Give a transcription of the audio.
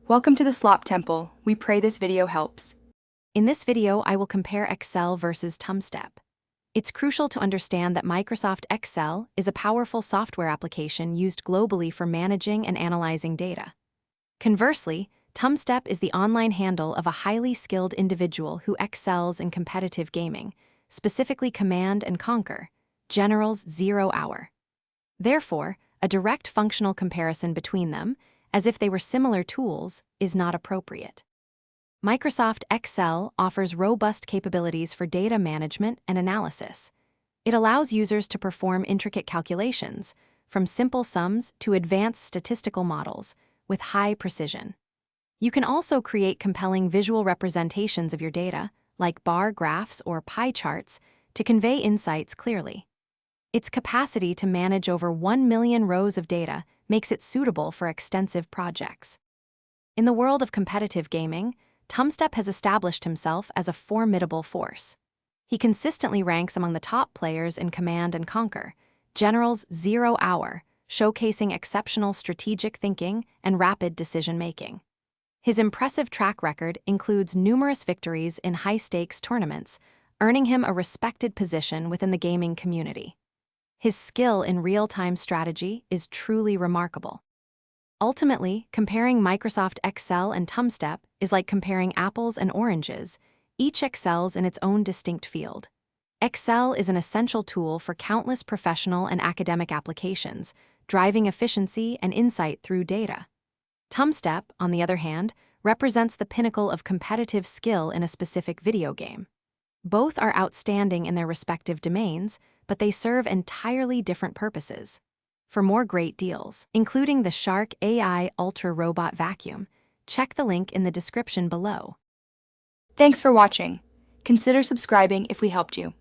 Welcome to the Slop Temple. We pray this video helps. In this video, I will compare Excel versus Tumstep. It's crucial to understand that Microsoft Excel is a powerful software application used globally for managing and analyzing data. Conversely, Tumstep is the online handle of a highly skilled individual who excels in competitive gaming, specifically Command and Conquer, General's 0 Hour. Therefore, a direct functional comparison between them, as if they were similar tools, is not appropriate. Microsoft Excel offers robust capabilities for data management and analysis. It allows users to perform intricate calculations, from simple sums to advanced statistical models, with high precision. You can also create compelling visual representations of your data, like bar graphs or pie charts, to convey insights clearly. Its capacity to manage over 1 million rows of data makes it suitable for extensive projects. In the world of competitive gaming, Tumstep has established himself as a formidable force. He consistently ranks among the top players in Command and Conquer, General's 0 Hour, showcasing exceptional strategic thinking and rapid decision-making. His impressive track record includes numerous victories in high-stakes tournaments, earning him a respected position within the gaming community. His skill in real-time strategy is truly remarkable. Ultimately, comparing Microsoft Excel and Tumstep is like comparing apples and oranges. Each excels in its own distinct field. Excel is an essential tool for countless professional and academic applications, driving efficiency and insight through data. Tumstep, on the other hand, represents the pinnacle of competitive skill in a specific video game. Both are outstanding in their respective domains, but they serve entirely different purposes. For more great deals, including the Shark AI Ultra Robot Vacuum, check the link in the description below. Thanks for watching. Consider subscribing if we helped you.